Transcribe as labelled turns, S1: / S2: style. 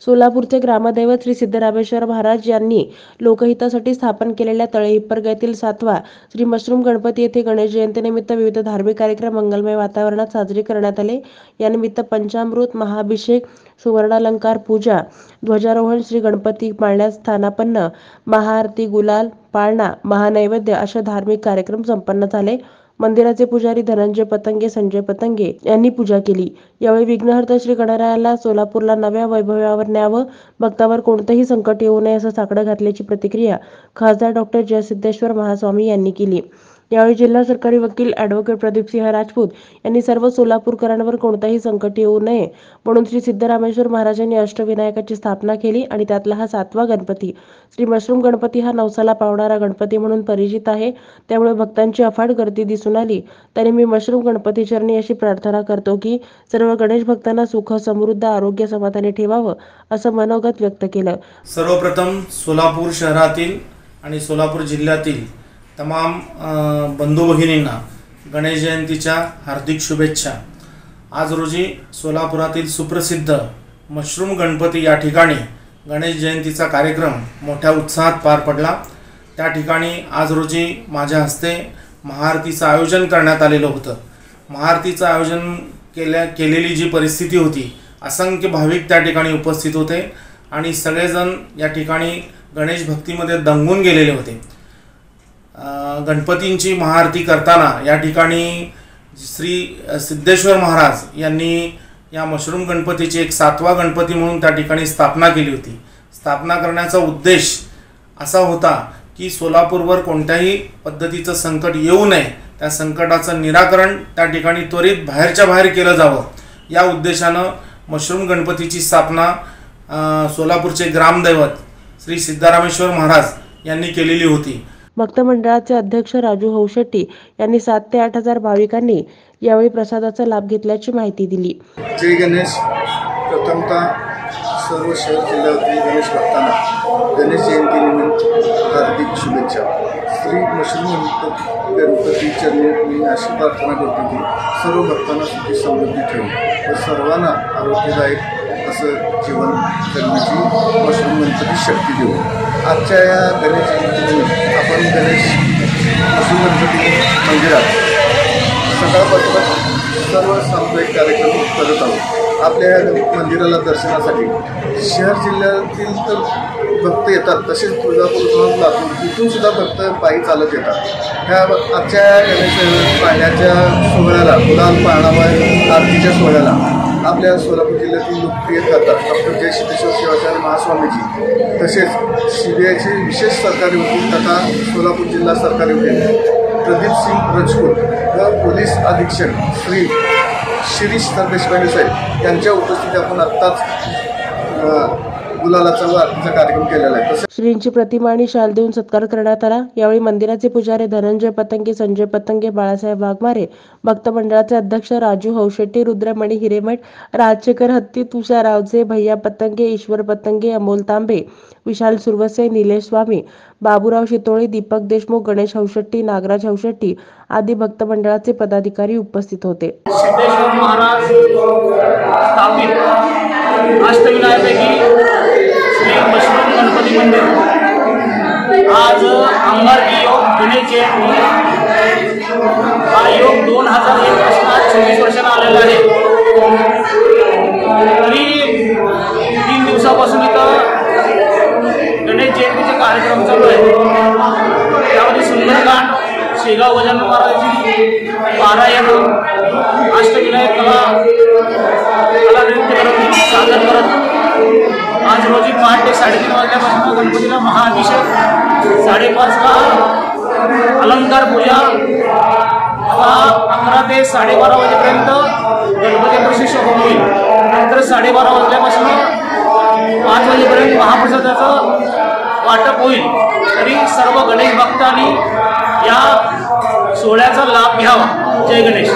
S1: सोलापूरचे ग्रामदैवत श्री सिद्धरामेश्वर महाराज यांनी लोकहितासाठी स्थापन केलेल्या तळेहिप्पर येथील 7वा श्री मशरूम गणपती येथे गणेश जयंतीनिमित्त विविध धार्मिक कार्यक्रम मंगलमय वातावरणात साजरे करण्यात आले। यानिमित्त पंचामृत, महाअभिषेक, सुवर्णालंकार पूजा, ध्वजारोहण, श्री गणपती मांडण्यास स्थानापन्न, महाआरती, गुलाल, पाळणा, महानैवेद्य अशा धार्मिक कार्यक्रम संपन्न झाले। मंदिराचे पुजारी धनंजय पतंगे, संजय पतंगे यांनी पूजा केली। यावेळी विघ्नहर्ता श्री गणरायाला सोलापूरला नव्या वैभवावर न्यावं, भक्तावर कोणतेही संकट येऊ नये असं साकडं घातल्याची प्रतिक्रिया खासदार डॉ. जयसिद्धेश्वर महास्वामी यांनी केली। यावेळी जिल्हा सरकारी वकील ॲडव्होकेट प्रदीपसिंह राजपूत यांनी सर्व सोलापूरकरांवर कोणतेही संकट येऊ नये म्हणून श्री सिद्धरामेश्वर महाराजांनी अष्टविनायकाची स्थापना केली आणि त्यातला हा 7वा गणपती श्री मशरूम गणपती हा नवसाला पावणारा गणपती म्हणून परिचित आहे। त्यामुळे भक्तांची अफाट गर्दी दिसून आली। तरी मी मशरूम गणपती चरणी अशी प्रार्थना करतो की सर्व गणेश भक्तांना सुख, समृद्ध, आरोग्य, समाधानी ठेवावं असं मनोगत व्यक्त केलं।
S2: सर्वप्रथम सोलापूर शहरातील आणि सोलापूर जिल्ह्यातील तमाम बंधू भगिनींना गणेश जयंतीच्या हार्दिक शुभेच्छा। आज रोजी सोलापुरातील सुप्रसिद्ध मशरूम गणपती या ठिकाणी गणेश जयंतीचा कार्यक्रम मोठ्या उत्साहात पार पडला। त्या ठिकाणी आज रोजी माझ्या हस्ते महाआरतीचं आयोजन करण्यात आलेलं होतं। महाआरतीचं आयोजन केलेली जी परिस्थिती होती, असंख्य भाविक त्या ठिकाणी उपस्थित होते आणि सगळेजण या ठिकाणी गणेश भक्तीमध्ये दंगून गेलेले होते। गणपतींची महाआरती करताना या ठिकाणी श्री सिद्धेश्वर महाराज यांनी या मशरूम गणपतीची एक 7वा गणपती म्हणून त्या ठिकाणी स्थापना केली होती। स्थापना करण्याचा उद्देश असा होता की सोलापूरवर कोणत्याही पद्धतीचं संकट येऊ नये, त्या संकटाचं निराकरण त्या ठिकाणी त्वरित बाहेरच्या बाहेर केलं जावं, या उद्देशानं मशरूम गणपतीची स्थापना सोलापूरचे ग्रामदैवत श्री सिद्धरामेश्वर महाराज यांनी केलेली होती।
S1: भक्त मंडळाचे अध्यक्ष राजू हौशेट्टी यांनी 7 ते 8 हजार भाविकांनी यावेळी प्रसादाचा लाभ घेतल्याची माहिती दिली।
S3: जय गणेश। प्रथमतः सर्व शहर जिल्ह्यातील गणेश भक्तांना गणेश जयंतीनिमित्त हार्दिक शुभेच्छा। श्री मशरूम गणपती चरणी मी अशी प्रार्थना करतो की सर्व भक्तांना सुखी समृद्धी ठेवून व सर्वांना आरोग्यदायक असं जीवन जगण्याची मशरूम गणपती शक्ती देऊ। आजच्या या गणेश जयंतीनिमित्त आपण गणेश मशरूम गणपती मंदिरात सकाळपासून सर्व सामुदायिक कार्यक्रम करत आहोत। आपल्या या मंदिराला दर्शनासाठी शहर जिल्ह्यातील तर भक्त येतात, तसेच तुळजापूर, लातूर इथून सुद्धा भक्त पायी चालत येतात। ह्या आजच्या गणेश पाळण्याच्या सोहळ्याला, गुलाल पाळणा आरतीच्या सोहळ्याला आपल्या सोलापूर जिल्ह्यातील लोकप्रिय खासदार डॉ. जयसिद्धेश्वर शिवाचार्य महास्वामीजी, तसेच CBIचे विशेष सरकारी वकील तथा सोलापूर जिल्हा सरकारी वकील प्रदीपसिंह राजपूत व पोलीस अधीक्षक श्री शिरीष देशपांडे साहेब यांच्या उपस्थितीत आपण आत्ताच गुलालाचा व आरतीचा कार्यक्रम केलेला आहे।
S1: श्रींची प्रतिमा आणि शाल देऊन सत्कार करण्यात आला। यावेळी मंदिराचे पुजारी धनंजय पतंगे, संजय पतंगे, बाळासाहेब वाघमारे, भक्त मंडळाचे अध्यक्ष राजू हौशेट्टी, रुद्रमणी हिरेमठ, राजशेखर हत्ती, तुषार रावचे, भैया पतंगे, ईश्वर पतंगे, अमोल तांबे, विशाल सुरवसे, निलेश स्वामी, बाबूराव शितोळे, दीपक देशमुख, गणेश हौशेट्टी, नागराज हौशेट्टी आदी भक्त मंडळाचे पदाधिकारी उपस्थित होते।
S4: सिद्धेश्वर महाराज स्थापित अष्टविनायकापैकी श्री मशरूम गणपती मंदिर आज अंगारकी योग गणेश जयंती हा योग 2001 पासून 24 वर्षांना आलेला आहे। तरी 3 दिवसापासून इथं गणेश जयंतीचे कार्यक्रम चालू आहे। त्यामध्ये सुंदरकांड, शेगाव गजानन महाराजांची पारायण, अष्टविनायक कला नृत्य करत सादर करत आज रोजी पहाटे 3:30 वाजल्यापासून गणपतीला महाअभिषेक, 5:30ला अलंकार पूजा, 11 ते 12:30 वाजेपर्यंत गणपती प्रशिक्ष होईल। नंतर 12:30 वाजल्यापासून 5 वाजेपर्यंत महाप्रसादाचं वाटप होईल। तरी सर्व गणेश भक्तांनी या सोहळ्याचा लाभ घ्यावा। जय गणेश।